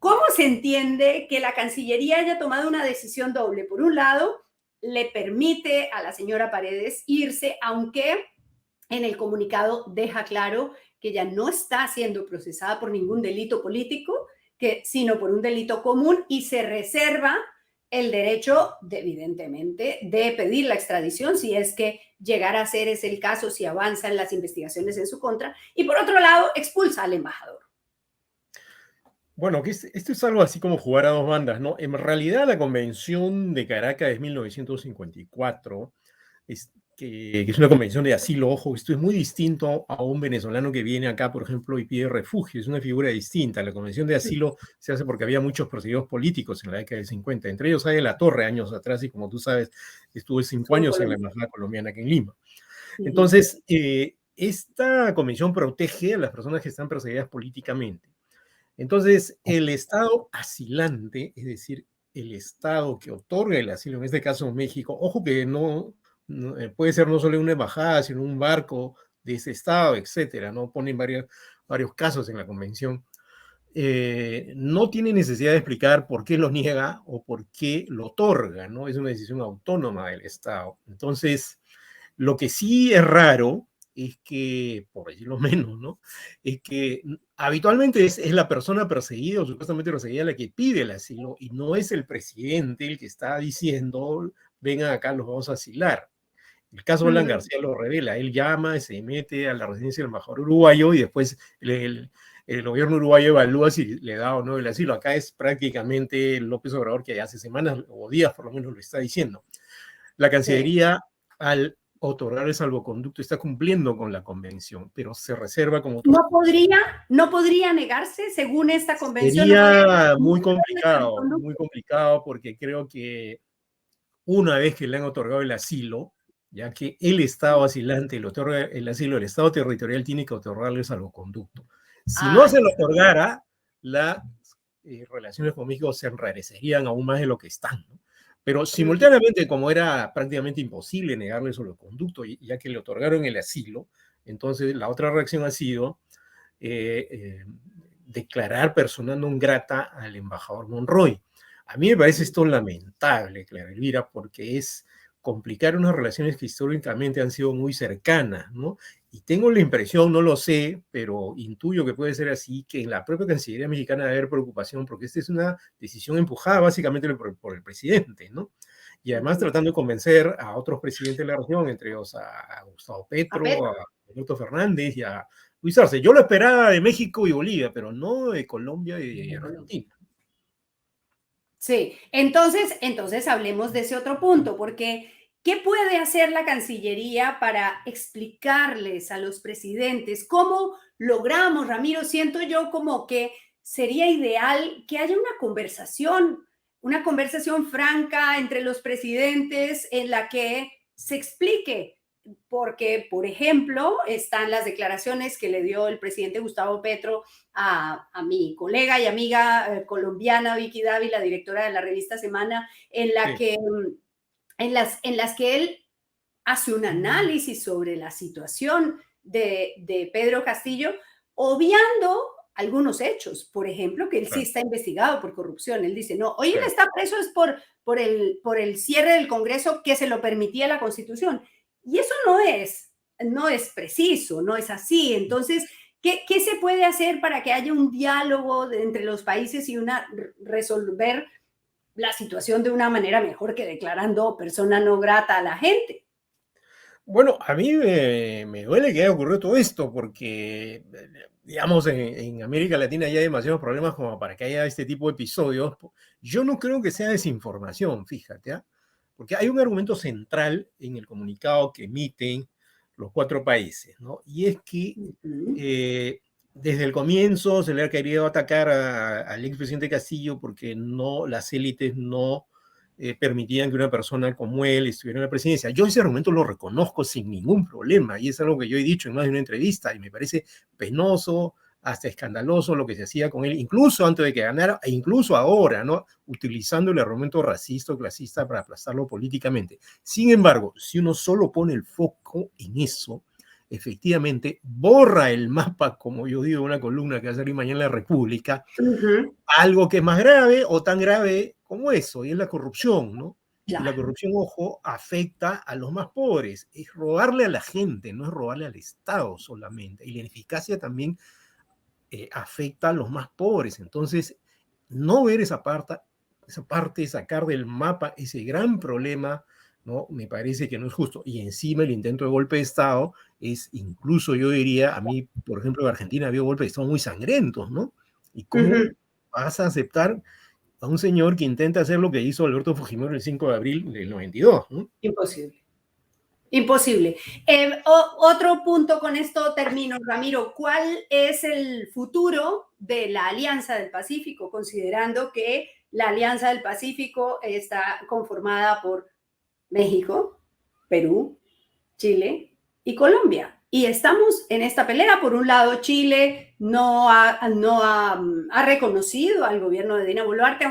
¿Cómo se entiende que la Cancillería haya tomado una decisión doble? Por un lado, le permite a la señora Paredes irse, aunque en el comunicado deja claro que ella no está siendo procesada por ningún delito político, sino por un delito común, y se reserva el derecho, evidentemente, de pedir la extradición si es que llegara a ser ese el caso, si avanzan las investigaciones en su contra, y por otro lado, expulsa al embajador. Bueno, que esto es algo así como jugar a dos bandas, ¿no? En realidad la Convención de Caracas de 1954, que es una convención de asilo, ojo, esto es muy distinto a un venezolano que viene acá, por ejemplo, y pide refugio, es una figura distinta. La convención de asilo se hace porque había muchos perseguidos políticos en la década del 50, entre ellos hay de la Torre años atrás, y como tú sabes, estuvo 5 años en la embajada colombiana aquí en Lima. Entonces, esta convención protege a las personas que están perseguidas políticamente. Entonces, el Estado asilante, es decir, el Estado que otorga el asilo, en este caso México, ojo que puede ser no solo una embajada, sino un barco de ese Estado, etcétera, ¿no? Ponen varios casos en la convención. No tiene necesidad de explicar por qué lo niega o por qué lo otorga, ¿no? Es una decisión autónoma del Estado. Entonces, lo que sí es raro es que, por decirlo menos, ¿no? Es que habitualmente es la persona perseguida o supuestamente perseguida la que pide el asilo, y no es el presidente el que está diciendo, vengan acá, los vamos a asilar. El caso Alan García lo revela, él llama, se mete a la residencia del embajador uruguayo y después el gobierno uruguayo evalúa si le da o no el asilo. Acá es prácticamente López Obrador, que hace semanas o días por lo menos lo está diciendo. La Cancillería, al otorgar el salvoconducto, está cumpliendo con la convención, pero se reserva como otros. ¿No podría negarse según esta convención? Sería muy complicado, porque creo que una vez que le han otorgado el asilo, ya que el Estado asilante le otorga el asilo, el Estado territorial tiene que otorgarle el salvoconducto. Si no se lo otorgara, las relaciones con México se enrarecerían aún más de lo que están, ¿no? Pero simultáneamente, como era prácticamente imposible negarle el salvoconducto, ya que le otorgaron el asilo, entonces la otra reacción ha sido declarar persona non grata al embajador Monroy. A mí me parece esto lamentable, Clara Elvira, porque es complicar unas relaciones que históricamente han sido muy cercanas, ¿no? Y tengo la impresión, no lo sé, pero intuyo que puede ser así, que en la propia Cancillería mexicana debe haber preocupación, porque esta es una decisión empujada básicamente por el presidente, ¿no? Y además tratando de convencer a otros presidentes de la región, entre ellos a Gustavo Petro, a Alberto Fernández y a Luis Arce. Yo lo esperaba de México y Bolivia, pero no de Colombia y Argentina. Sí, entonces hablemos de ese otro punto, porque ¿qué puede hacer la Cancillería para explicarles a los presidentes cómo logramos, Ramiro? Siento yo como que sería ideal que haya una conversación franca entre los presidentes en la que se explique, porque, por ejemplo, están las declaraciones que le dio el presidente Gustavo Petro a mi colega y amiga colombiana Vicky Dávila, directora de la revista Semana, en las que él hace un análisis sobre la situación de Pedro Castillo, obviando algunos hechos, por ejemplo, que él sí está investigado por corrupción. Él dice, no, hoy él está preso es por el cierre del Congreso que se lo permitía la Constitución. Y eso no es preciso, no es así. Entonces, ¿qué se puede hacer para que haya un diálogo entre los países y resolver la situación de una manera mejor que declarando persona no grata a la gente? Bueno, a mí me duele que haya ocurrido todo esto, porque, digamos, en América Latina ya hay demasiados problemas como para que haya este tipo de episodios. Yo no creo que sea desinformación, fíjate, ¿eh? Porque hay un argumento central en el comunicado que emiten los 4 países, ¿no? Y es que desde el comienzo se le ha querido atacar al expresidente Castillo porque las élites no permitían que una persona como él estuviera en la presidencia. Yo ese argumento lo reconozco sin ningún problema, y es algo que yo he dicho en más de una entrevista, y me parece penoso, hasta escandaloso lo que se hacía con él, incluso antes de que ganara, e incluso ahora, ¿no? Utilizando el argumento racista o clasista para aplastarlo políticamente. Sin embargo, si uno solo pone el foco en eso, efectivamente borra el mapa, como yo digo en una columna que va a salir mañana en La República, algo que es más grave o tan grave como eso, y es la corrupción, ¿no? Y la Claro. corrupción, ojo, afecta a los más pobres. Es robarle a la gente, no es robarle al Estado solamente. Y la ineficacia también afecta a los más pobres. Entonces, no ver esa parte, sacar del mapa ese gran problema, ¿no? Me parece que no es justo. Y encima el intento de golpe de Estado es incluso, yo diría, a mí, por ejemplo, en Argentina había golpes de Estado muy sangrientos, ¿no? ¿Y cómo vas a aceptar a un señor que intenta hacer lo que hizo Alberto Fujimori el 5 de abril del 92, ¿no? Imposible. Imposible. Otro punto, con esto termino, Ramiro. ¿Cuál es el futuro de la Alianza del Pacífico, considerando que la Alianza del Pacífico está conformada por México, Perú, Chile y Colombia? Y estamos en esta pelea. Por un lado, Chile no ha reconocido al gobierno de Dina Boluarte,